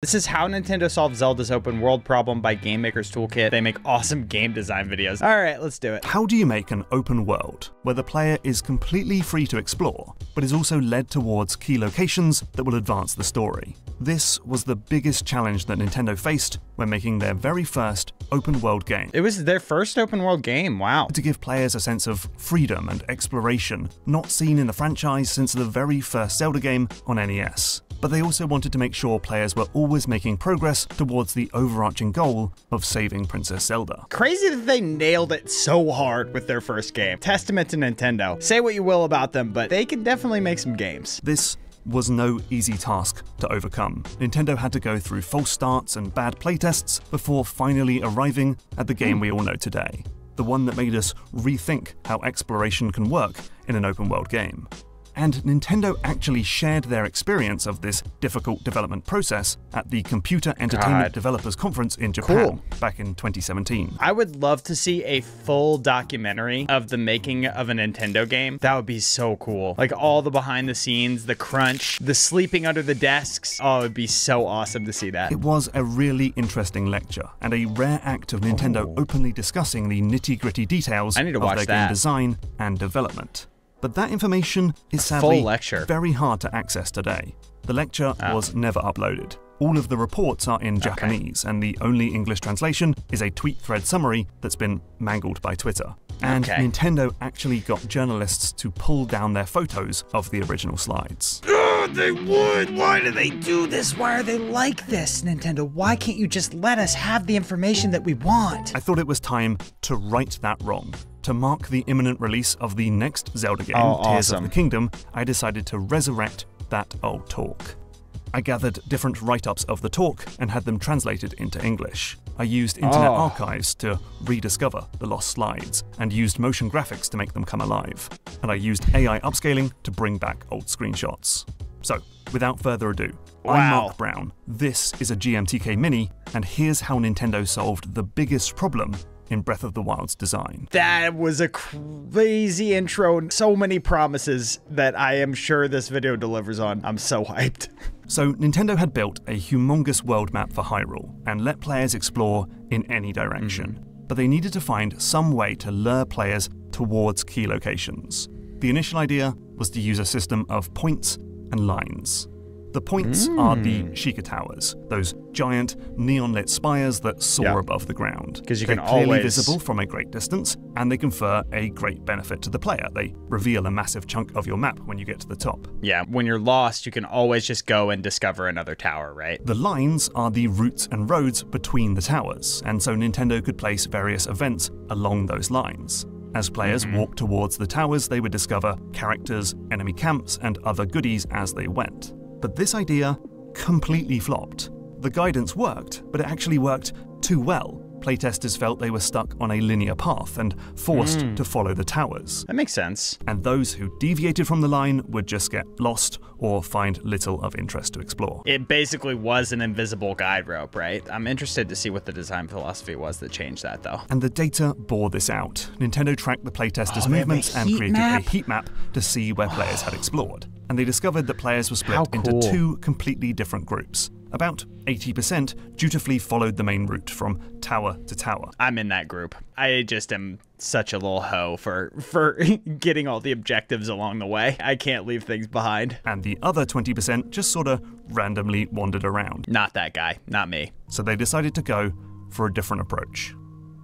This is how Nintendo solved Zelda's open world problem by Game Maker's Toolkit. They make awesome game design videos. All right, let's do it. How do you make an open world where the player is completely free to explore, but is also led towards key locations that will advance the story? This was the biggest challenge that Nintendo faced when making their very first open world game. It was their first open world game, wow. To give players a sense of freedom and exploration, not seen in the franchise since the very first Zelda game on NES. But they also wanted to make sure players were always making progress towards the overarching goal of saving Princess Zelda. Crazy that they nailed it so hard with their first game. Testament to Nintendo. Say what you will about them, but they can definitely make some games. This was no easy task to overcome. Nintendo had to go through false starts and bad playtests before finally arriving at the game we all know today. The one that made us rethink how exploration can work in an open world game. And Nintendo actually shared their experience of this difficult development process at the Computer Entertainment Developers Conference in Japan back in 2017. I would love to see a full documentary of the making of a Nintendo game. That would be so cool. Like all the behind the scenes, the crunch, the sleeping under the desks. Oh, it would be so awesome to see that. It was a really interesting lecture and a rare act of Nintendo openly discussing the nitty-gritty details of their game design and development. But that information is sadly very hard to access today. The lecture was never uploaded. All of the reports are in Japanese, and the only English translation is a tweet thread summary that's been mangled by Twitter. And Nintendo actually got journalists to pull down their photos of the original slides. They would! Why do they do this? Why are they like this, Nintendo? Why can't you just let us have the information that we want? I thought it was time to right that wrong. To mark the imminent release of the next Zelda game, Tears of the Kingdom, I decided to resurrect that old talk. I gathered different write-ups of the talk and had them translated into English. I used Internet Archives to rediscover the lost slides, and used motion graphics to make them come alive. And I used AI upscaling to bring back old screenshots. So, without further ado, I'm Mark Brown, this is a GMTK Mini, and here's how Nintendo solved the biggest problem in Breath of the Wild's design. That was a crazy intro. So many promises that I am sure this video delivers on. I'm so hyped. So Nintendo had built a humongous world map for Hyrule and let players explore in any direction. But they needed to find some way to lure players towards key locations. The initial idea was to use a system of points and lines. The points are the Sheikah Towers, those giant neon-lit spires that soar above the ground. Because They're clearly visible from a great distance, and they confer a great benefit to the player. They reveal a massive chunk of your map when you get to the top. Yeah, when you're lost, you can always just go and discover another tower, right? The lines are the routes and roads between the towers, and so Nintendo could place various events along those lines. As players walked towards the towers, they would discover characters, enemy camps, and other goodies as they went. But this idea completely flopped. The guidance worked, but it actually worked too well. Playtesters felt they were stuck on a linear path and forced to follow the towers. That makes sense. And those who deviated from the line would just get lost or find little of interest to explore. It basically was an invisible guide rope, right? I'm interested to see what the design philosophy was that changed that, though. And the data bore this out. Nintendo tracked the playtesters' movements and created a heat map to see where players had explored. And they discovered that players were split into two completely different groups. About 80% dutifully followed the main route from tower to tower. I'm in that group. I just am such a little hoe for getting all the objectives along the way. I can't leave things behind. And the other 20% just sort of randomly wandered around. Not that guy, not me. So they decided to go for a different approach.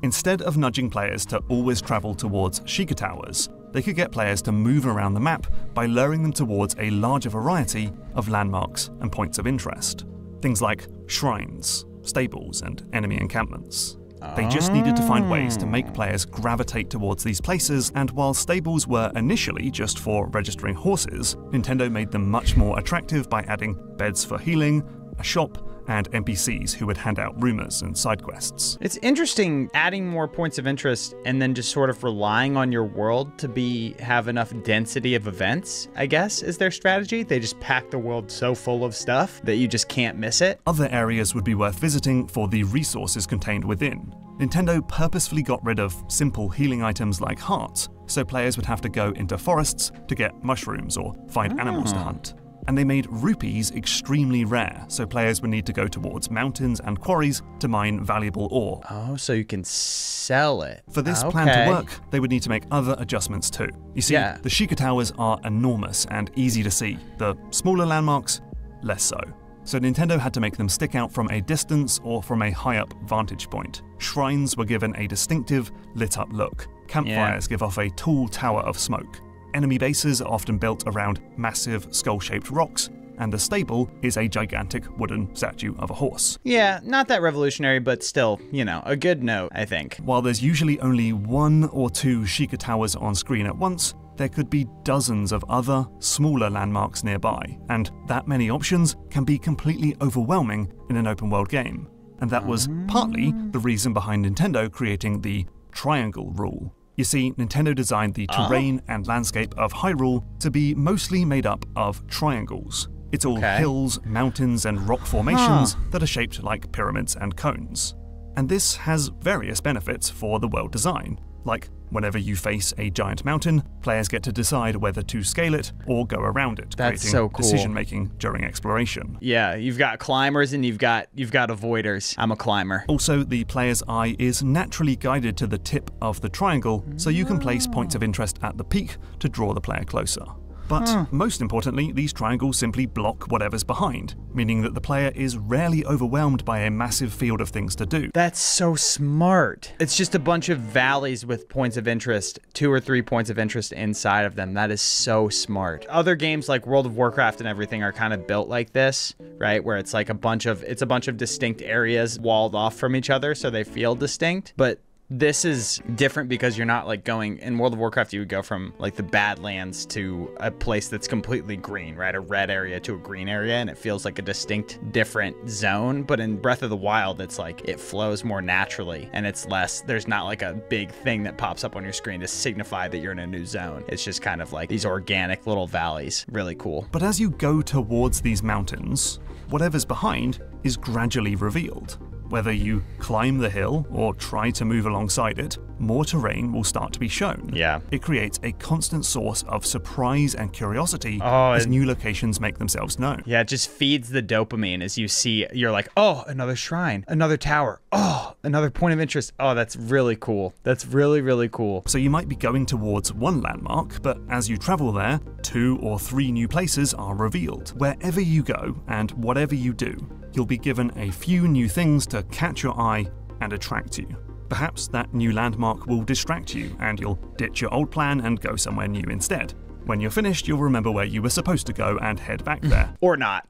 Instead of nudging players to always travel towards Sheikah Towers, they could get players to move around the map by luring them towards a larger variety of landmarks and points of interest. Things like shrines, stables, and enemy encampments. They just needed to find ways to make players gravitate towards these places, and while stables were initially just for registering horses, Nintendo made them much more attractive by adding beds for healing, a shop, and NPCs who would hand out rumors and side quests. It's interesting adding more points of interest and then just sort of relying on your world to have enough density of events, I guess, is their strategy. They just pack the world so full of stuff that you just can't miss it. Other areas would be worth visiting for the resources contained within. Nintendo purposefully got rid of simple healing items like hearts, so players would have to go into forests to get mushrooms or find animals to hunt. And they made rupees extremely rare, so players would need to go towards mountains and quarries to mine valuable ore. Oh, so you can sell it. For this plan to work, they would need to make other adjustments too. You see, the Sheikah Towers are enormous and easy to see. The smaller landmarks, less so. So Nintendo had to make them stick out from a distance or from a high-up vantage point. Shrines were given a distinctive, lit-up look. Campfires give off a tall tower of smoke. Enemy bases are often built around massive skull-shaped rocks, and the stable is a gigantic wooden statue of a horse. Yeah, not that revolutionary, but still, you know, a good note, I think. While there's usually only 1 or 2 Sheikah Towers on screen at once, there could be dozens of other, smaller landmarks nearby, and that many options can be completely overwhelming in an open-world game. And that was partly the reason behind Nintendo creating the triangle rule. You see, Nintendo designed the terrain and landscape of Hyrule to be mostly made up of triangles. It's all hills, mountains, and rock formations that are shaped like pyramids and cones. And this has various benefits for the world design. Like, whenever you face a giant mountain, players get to decide whether to scale it or go around it, creating decision-making during exploration. Yeah, you've got climbers and you've got avoiders. I'm a climber. Also, the player's eye is naturally guided to the tip of the triangle, so you can place points of interest at the peak to draw the player closer. But most importantly, these triangles simply block whatever's behind, meaning that the player is rarely overwhelmed by a massive field of things to do. That's so smart. It's just a bunch of valleys with points of interest, 2 or 3 points of interest inside of them. That is so smart. Other games like World of Warcraft and everything are kind of built like this, right? Where it's like a bunch of distinct areas walled off from each other so they feel distinct. But this is different because you're not like going, in World of Warcraft, you would go from like the Badlands to a place that's completely green, right? A red area to a green area, and it feels like a distinct different zone. But in Breath of the Wild, it's like it flows more naturally and it's less, there's not like a big thing that pops up on your screen to signify that you're in a new zone. It's just kind of like these organic little valleys. Really cool. But as you go towards these mountains, whatever's behind is gradually revealed. Whether you climb the hill or try to move alongside it, more terrain will start to be shown. Yeah. It creates a constant source of surprise and curiosity as new locations make themselves known. Yeah, it just feeds the dopamine as you see, you're like, oh, another shrine, another tower, oh, another point of interest. Oh, that's really cool. That's really, really cool. So you might be going towards one landmark, but as you travel there, 2 or 3 new places are revealed. Wherever you go and whatever you do, you'll be given a few new things to catch your eye and attract you. Perhaps that new landmark will distract you and you'll ditch your old plan and go somewhere new instead. When you're finished, you'll remember where you were supposed to go and head back there. Or not.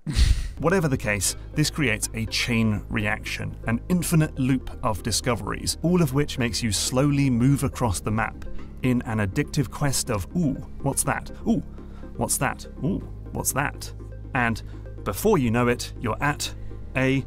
Whatever the case, this creates a chain reaction, an infinite loop of discoveries, all of which makes you slowly move across the map in an addictive quest of, ooh, what's that? Ooh, what's that? Ooh, what's that? And before you know it, you're at a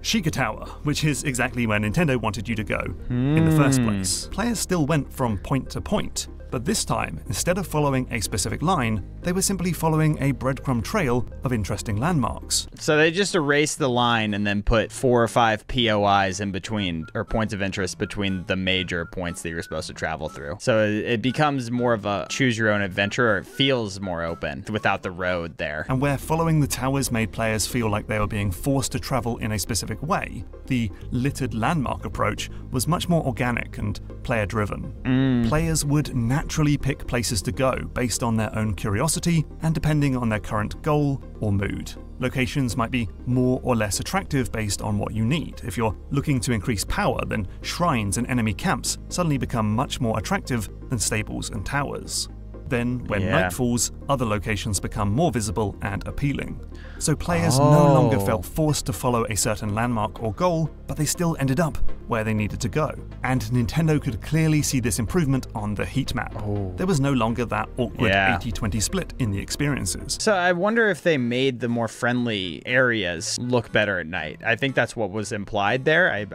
Sheikah Tower, which is exactly where Nintendo wanted you to go in the first place. Players still went from point to point, but this time, instead of following a specific line, they were simply following a breadcrumb trail of interesting landmarks. So they just erased the line and then put 4 or 5 POIs in between, or points of interest between the major points that you're supposed to travel through. So it becomes more of a choose your own adventure, or it feels more open without the road there. And where following the towers made players feel like they were being forced to travel in a specific way, the littered landmark approach was much more organic and player-driven. Players would naturally pick places to go based on their own curiosity and depending on their current goal or mood. Locations might be more or less attractive based on what you need. If you're looking to increase power, then shrines and enemy camps suddenly become much more attractive than stables and towers. Then, when night falls, other locations become more visible and appealing. So players no longer felt forced to follow a certain landmark or goal, but they still ended up where they needed to go. And Nintendo could clearly see this improvement on the heat map. There was no longer that awkward 80-20 split in the experiences. So I wonder if they made the more friendly areas look better at night. I think that's what was implied there.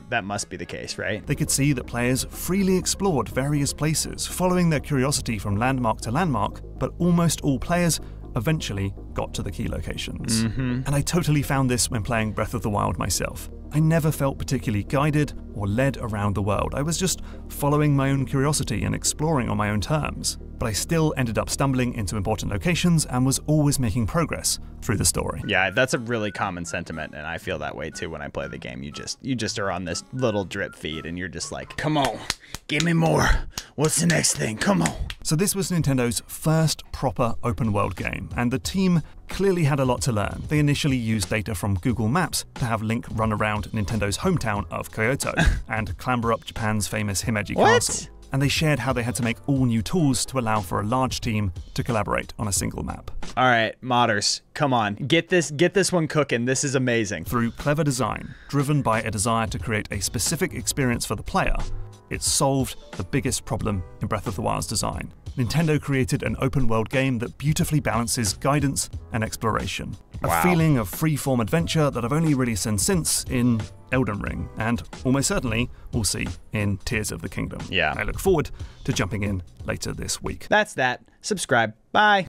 That must be the case, right? They could see that players freely explored various places, following their curiosity from landmark to landmark, but almost all players eventually got to the key locations. And I totally found this when playing Breath of the Wild myself. I never felt particularly guided or led around the world. I was just following my own curiosity and exploring on my own terms. But I still ended up stumbling into important locations and was always making progress through the story. Yeah, that's a really common sentiment, and I feel that way too when I play the game. You just are on this little drip feed, and you're just like, come on, give me more. What's the next thing? Come on. So this was Nintendo's first proper open world game, and the team clearly had a lot to learn. They initially used data from Google Maps to have Link run around Nintendo's hometown of Kyoto and clamber up Japan's famous Himeji Castle. And they shared how they had to make all new tools to allow for a large team to collaborate on a single map. All right, modders, come on. Get this one cooking. This is amazing. Through clever design, driven by a desire to create a specific experience for the player, it solved the biggest problem in Breath of the Wild's design. Nintendo created an open-world game that beautifully balances guidance and exploration. A feeling of free-form adventure that I've only really seen since in Elden Ring, and almost certainly we'll see in Tears of the Kingdom. Yeah. I look forward to jumping in later this week. That's that. Subscribe. Bye.